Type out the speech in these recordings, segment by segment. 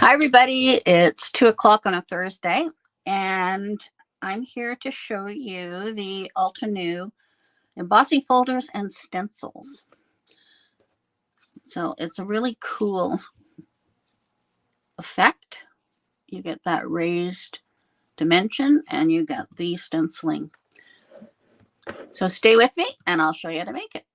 Hi, everybody. It's 2 o'clock on a Thursday, and I'm here to show you the Altenew embossing folders and stencils. So it's a really cool effect. You get that raised dimension, and you get the stenciling. So stay with me, and I'll show you how to make it.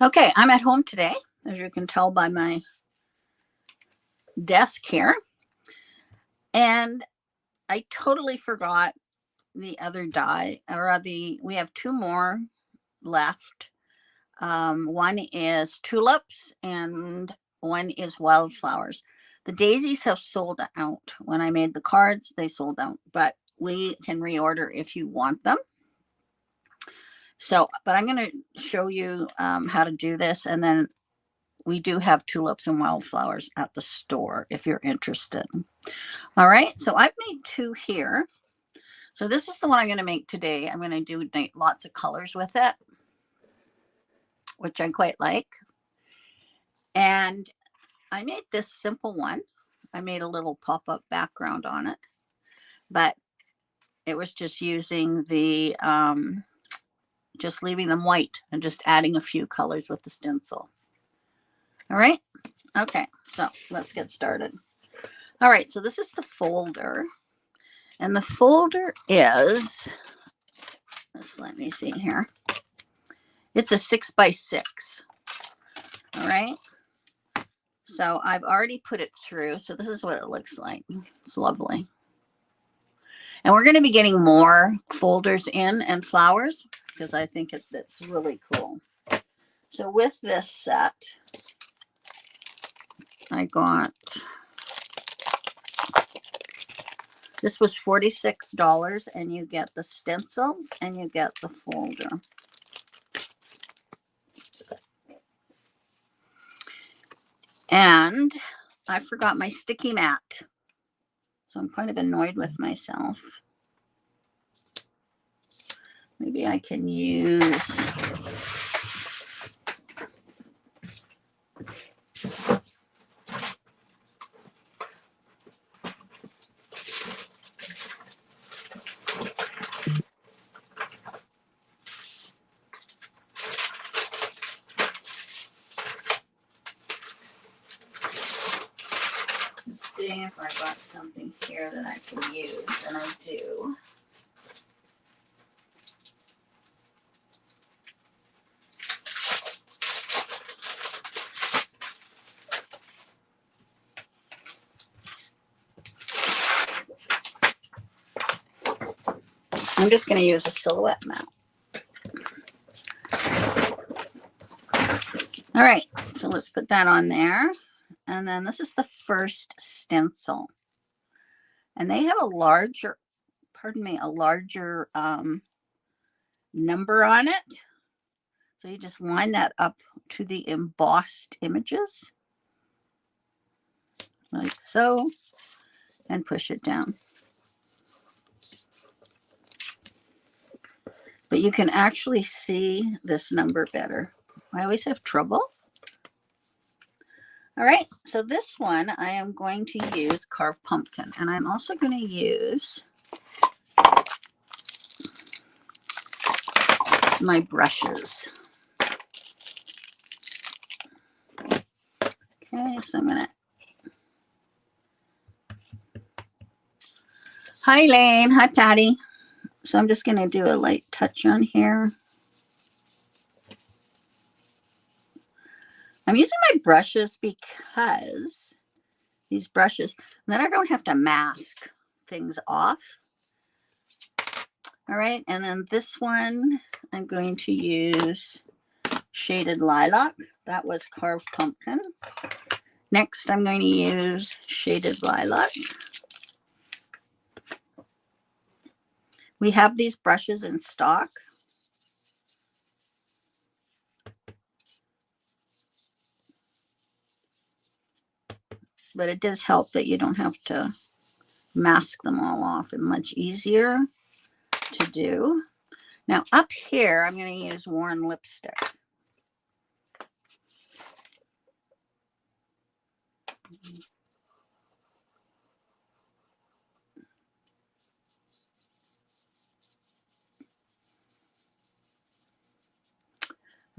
Okay, I'm at home today, as you can tell by my desk here. And I totally forgot the other die, or we have two more left. One is tulips and one is wildflowers. The daisies have sold out. When I made the cards, they sold out, but we can reorder if you want them. So, but I'm going to show you how to do this. And then we do have tulips and wildflowers at the store if you're interested. All right. So I've made two here. So this is the one I'm going to make today. I'm going to do lots of colors with it, which I quite like. And I made this simple one. I made a little pop-up background on it, but it was just using the just leaving them white and just adding a few colors with the stencil. All right. Okay. So let's get started. All right. So this is the folder, and the folder is, let me see here. It's a 6x6. All right. So I've already put it through. So this is what it looks like. It's lovely. And we're going to be getting more folders in and flowers because I think it's really cool. So with this set, I got, this was $46, and you get the stencils and you get the folder. And I forgot my sticky mat. So I'm kind of annoyed with myself. Maybe I can use, let's see if I got something here that I can use, and I do. I'm just going to use a silhouette mat. All right, so let's put that on there. And then this is the first stencil. And they have a larger, a larger number on it. So you just line that up to the embossed images, like so, and push it down. But you can actually see this number better. I always have trouble. All right, so this one I am going to use carved pumpkin, and I'm also going to use my brushes. Okay, so I'm going to, hi Lane, hi Patty. So I'm just going to do a light touch on here. I'm using my brushes because these brushes, then I don't have to mask things off. All right, and then this one, I'm going to use shaded lilac. That was carved pumpkin. Next, I'm going to use shaded lilac. We have these brushes in stock. but it does help that you don't have to mask them all off, and much easier to do. Now up here, I'm going to use worn lipstick.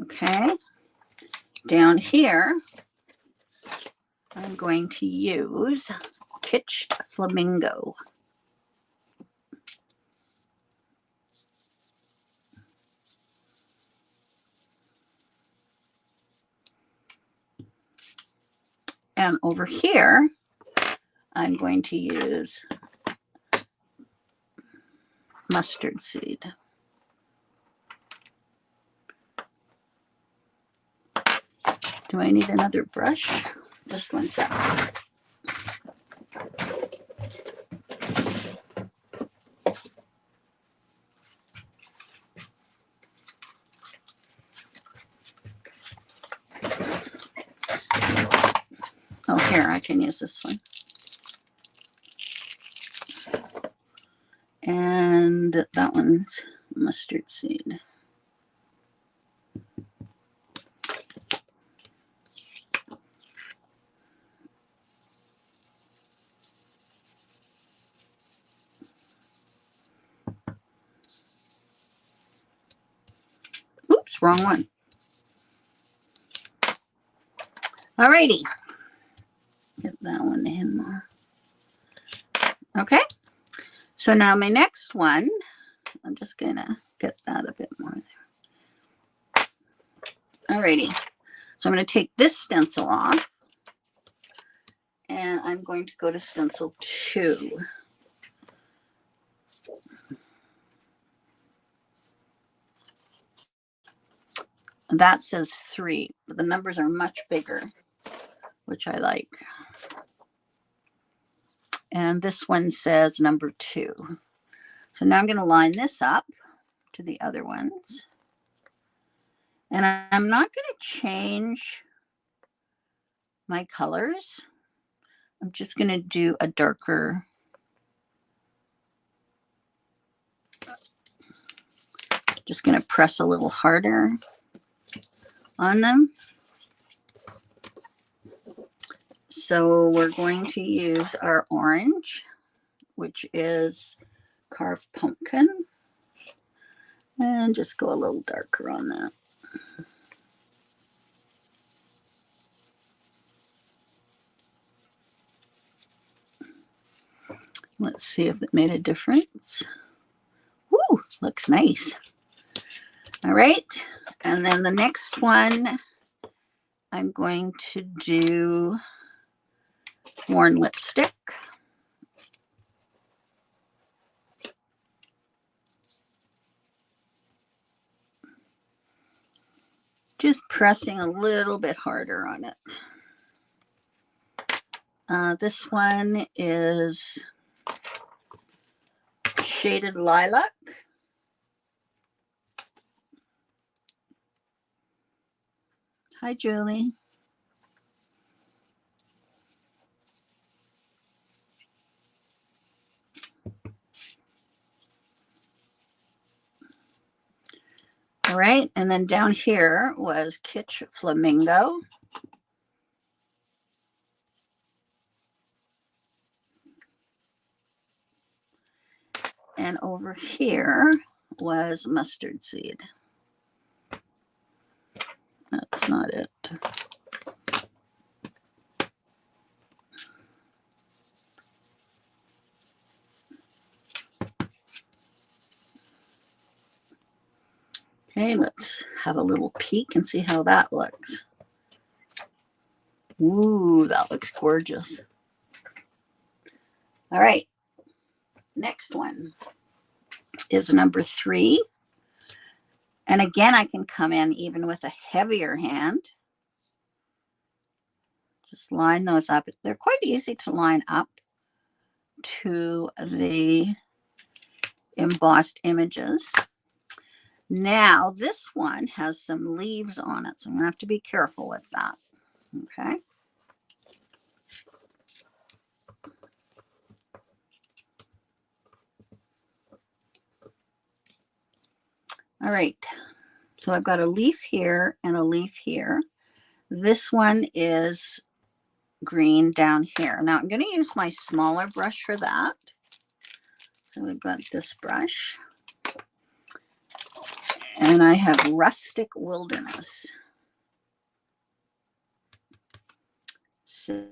Okay, down here, I'm going to use Kitsched Flamingo. And over here, I'm going to use Mustard Seed. Do I need another brush? Just one sec. Oh, here, I can use this one. And that one's Mustard Seed. Oops, wrong one. Alrighty. Get that one in there. Okay. So now my next one, I'm just going to get that a bit more there. Alrighty. So I'm going to take this stencil off, and I'm going to go to stencil 2. That says 3, but the numbers are much bigger, which I like. And this one says number 2. So now I'm going to line this up to the other ones. And I'm not going to change my colors. I'm just going to do a darker. Just going to press a little harder on them. So we're going to use our orange, which is Carved Pumpkin, and just go a little darker on that. Let's see if it made a difference. Woo, looks nice. All right, and then the next one, I'm going to do worn lipstick. Just pressing a little bit harder on it. This one is Shaded Lilac. Hi, Julie. All right, and then down here was Kitsch Flamingo. And over here was Mustard Seed. That's not it. Okay, let's have a little peek and see how that looks. Ooh, that looks gorgeous. All right, next one is number 3. And again, I can come in even with a heavier hand. Just line those up. They're quite easy to line up to the embossed images. Now, this one has some leaves on it, so I'm going to have to be careful with that. Okay. All right, so I've got a leaf here and a leaf here. This one is green down here. Now I'm going to use my smaller brush for that. So we've got this brush. And I have Rustic Wilderness. So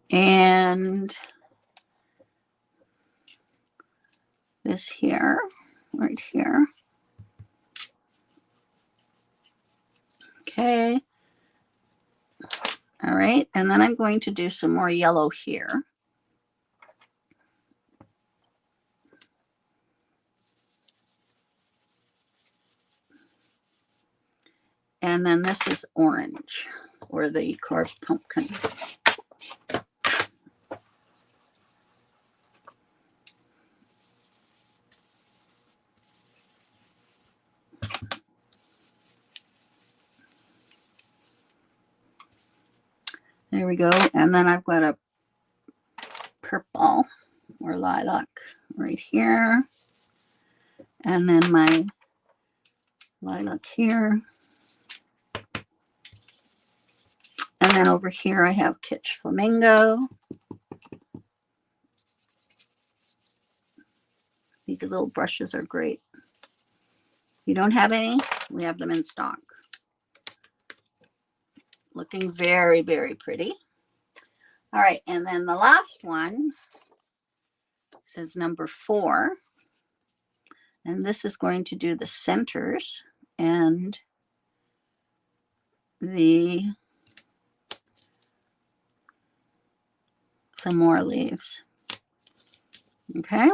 and this here, right here. Okay. All right. And then I'm going to do some more yellow here. And then this is orange, or the carved pumpkin. There we go. And then I've got a purple or lilac right here. And then my lilac here. And then over here I have Kitsch Flamingo. These little brushes are great. If you don't have any, we have them in stock. Looking very, very pretty. All right, and then the last one says number 4. And this is going to do the centers and some more leaves. Okay.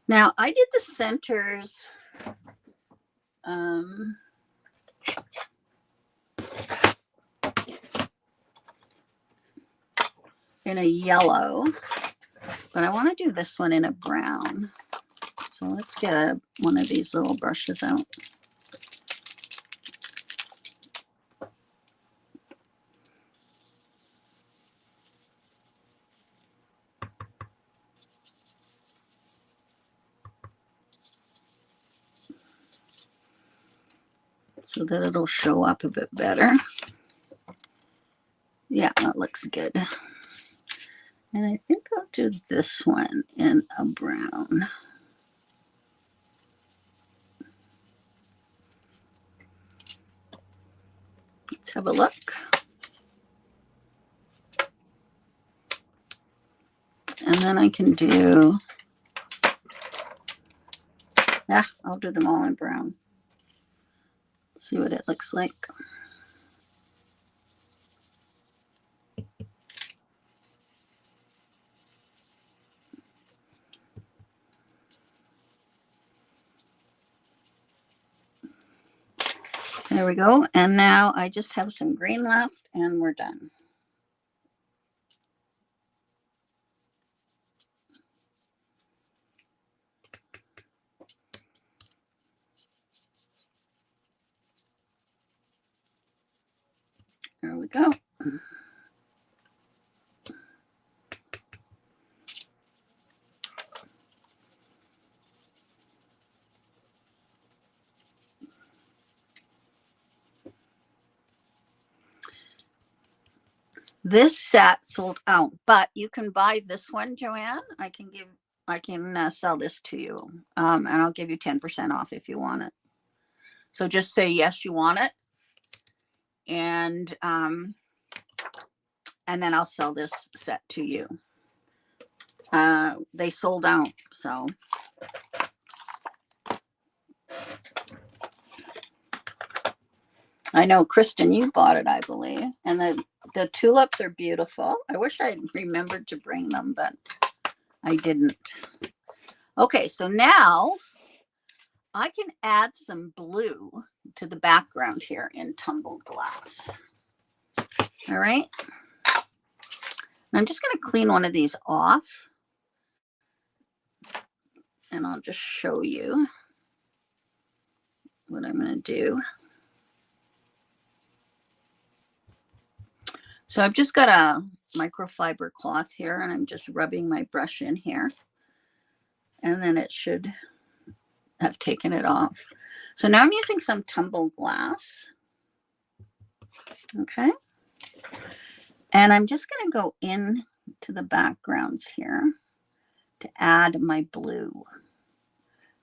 Now I did the centers in a yellow, but I want to do this one in a brown. So let's get one of these little brushes out. So that it'll show up a bit better. Yeah, that looks good. And I think I'll do this one in a brown. Let's have a look. And then I can do, yeah, I'll do them all in brown. See what it looks like. There we go. And now I just have some green left and we're done. There we go. This set sold out, but you can buy this one, Joanne. I can sell this to you, and I'll give you 10% off if you want it. So just say yes, you want it, and then I'll sell this set to you. They sold out, so. I know, Kristen, you bought it, I believe. And the tulips are beautiful. I wish I remembered to bring them, but I didn't. Okay, so now I can add some blue to the background here in tumbled glass. All right. And I'm just going to clean one of these off. And I'll just show you what I'm going to do. So I've just got a microfiber cloth here, and I'm just rubbing my brush in here. And then it should have taken it off. So now I'm using some tumbled glass. Okay. And I'm just going to go in to the backgrounds here to add my blue.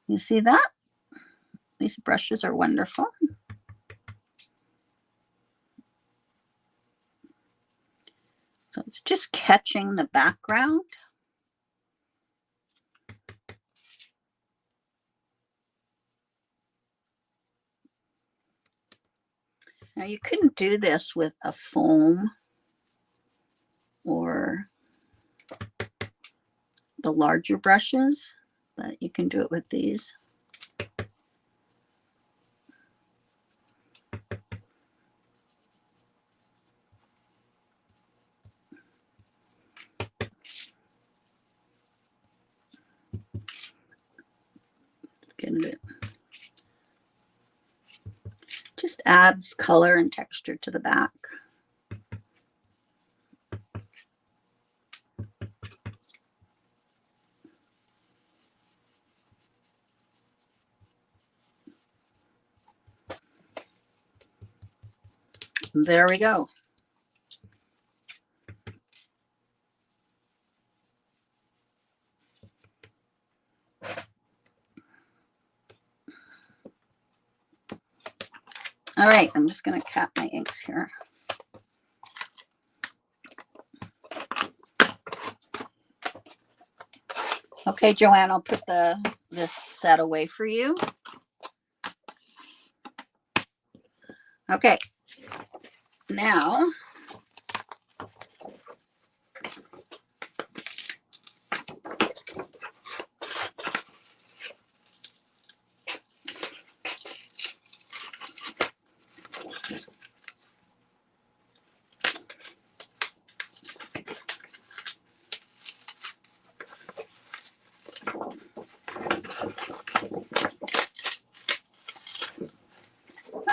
You see that? These brushes are wonderful. So it's just catching the background. Now you couldn't do this with a foam or the larger brushes, but you can do it with these. Get it. Just adds color and texture to the back. There we go. All right, I'm just going to cap my inks here. Okay, Joanne, I'll put this set away for you. Okay, now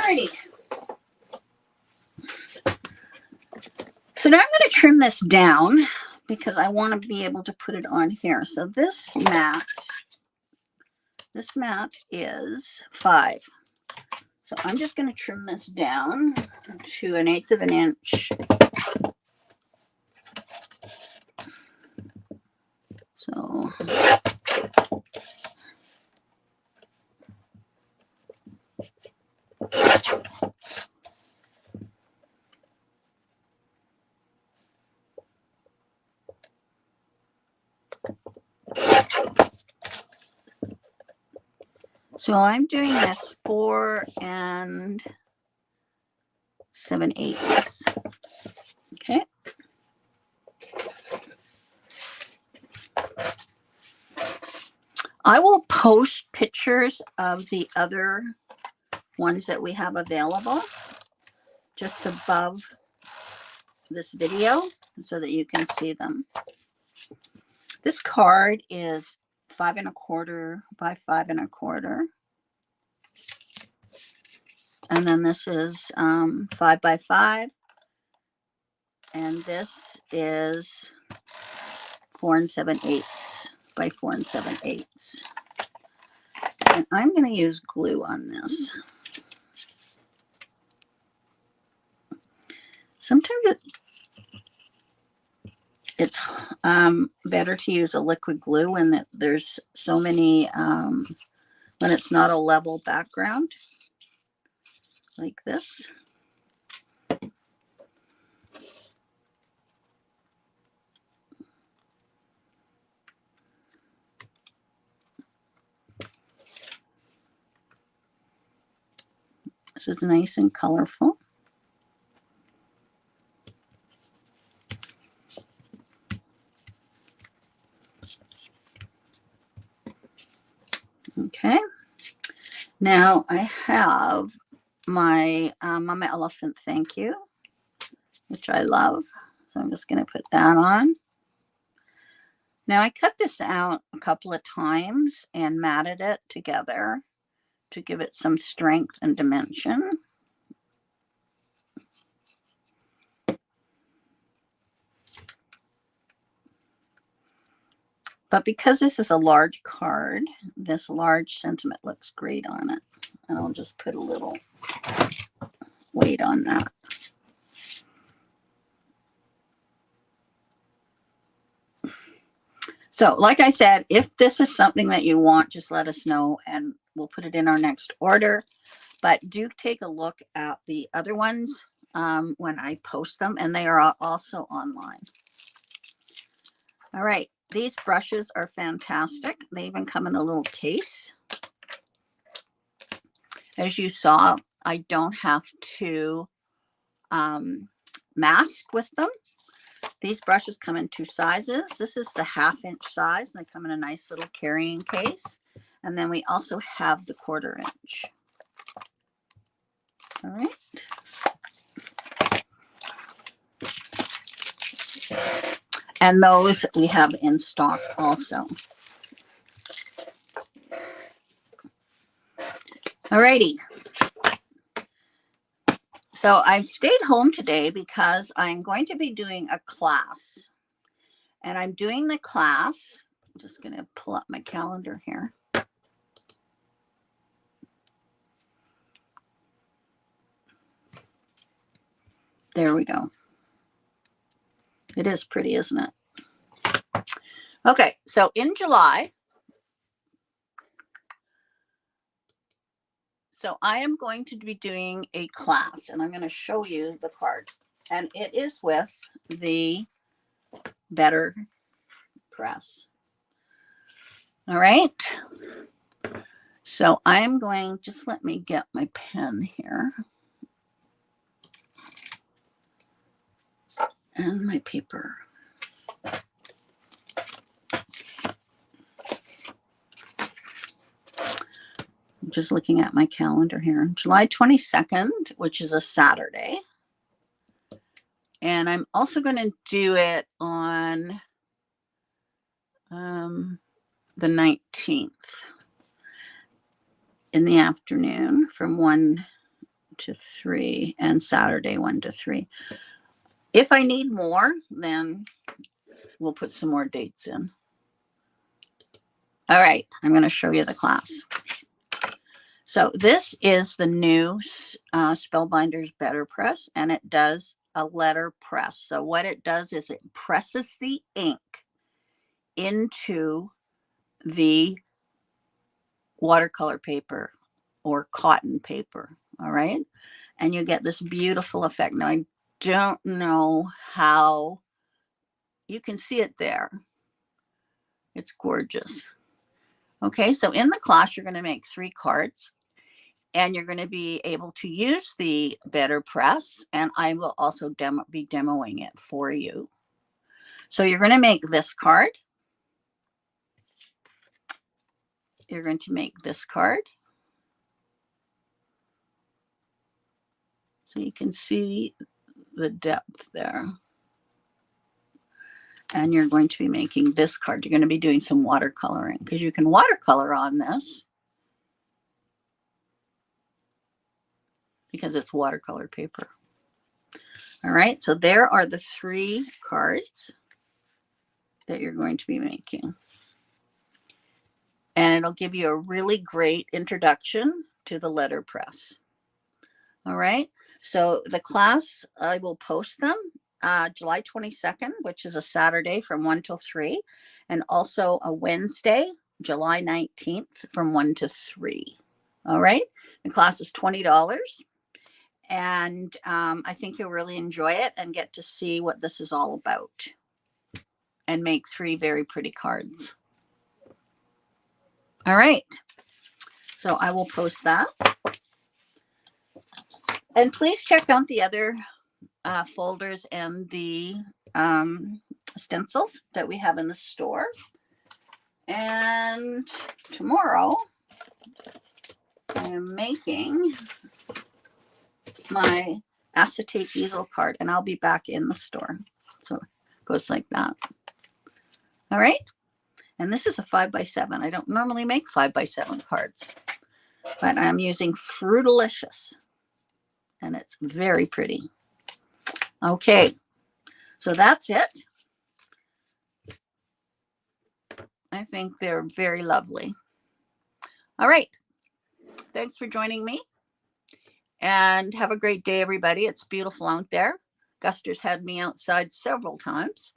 alrighty. So now I'm going to trim this down because I want to be able to put it on here. So this mat is 5. So I'm just going to trim this down to 1/8 of an inch. So I'm doing this 4 7/8. Okay. I will post pictures of the other ones that we have available just above this video so that you can see them. This card is 5 1/4 by 5 1/4. And then this is 5 by 5. And this is 4 7/8 by 4 7/8. And I'm going to use glue on this. Sometimes it's better to use a liquid glue when there's so many, when it's not a level background like this. This is nice and colorful. Okay. Now I have my Mama Elephant Thank You, which I love. So I'm just going to put that on. Now I cut this out a couple of times and matted it together to give it some strength and dimension. But because this is a large card, this large sentiment looks great on it. And I'll just put a little weight on that. So like I said, if this is something that you want, just let us know and we'll put it in our next order. But do take a look at the other ones when I post them, and they are also online. All right, these brushes are fantastic. They even come in a little case. As you saw, I don't have to mask with them. These brushes come in 2 sizes. This is the 1/2 inch size, and they come in a nice little carrying case. And then we also have the 1/4 inch. All right. And those we have in stock also. All righty. So I've stayed home today because I'm going to be doing a class. And I'm doing the class. I'm just going to pull up my calendar here. There we go. It is pretty, isn't it? Okay, so in July, so I am going to be doing a class, and I'm going to show you the cards. And it is with the Better Press. All right. So I'm going, just let me get my pen here. And my paper. I'm just looking at my calendar here. July 22nd, which is a Saturday. And I'm also going to do it on the 19th in the afternoon from 1 to 3 and Saturday 1 to 3. If I need more, then we'll put some more dates in. All right, I'm going to show you the class. So this is the new Spellbinders Better Press, and it does a letter press. So what it does is it presses the ink into the watercolor paper or cotton paper. All right, and you get this beautiful effect. Now I don't know how you can see it there. It's gorgeous. Okay, so in the class you're going to make 3 cards, and you're going to be able to use the Better Press, and I will also be demoing it for you. So you're going to make this card. You're going to make this card. So you can see the depth there. And you're going to be making this card. You're going to be doing some watercoloring because you can watercolor on this because it's watercolor paper. All right, so there are the 3 cards that you're going to be making. And it'll give you a really great introduction to the letter press. All right, so the class, I will post them July 22nd, which is a Saturday from 1 till 3, and also a Wednesday, July 19th from 1 to 3. All right, the class is $20. And I think you'll really enjoy it and get to see what this is all about and make 3 very pretty cards. All right, so I will post that. And please check out the other folders and the stencils that we have in the store. And tomorrow I am making my acetate easel card, and I'll be back in the store. So it goes like that. All right. And this is a 5x7. I don't normally make 5x7 cards, but I'm using Fruitalicious, and it's very pretty. Okay, so that's it. I think they're very lovely. All right. Thanks for joining me, and have a great day, everybody. It's beautiful out there. Guster's had me outside several times.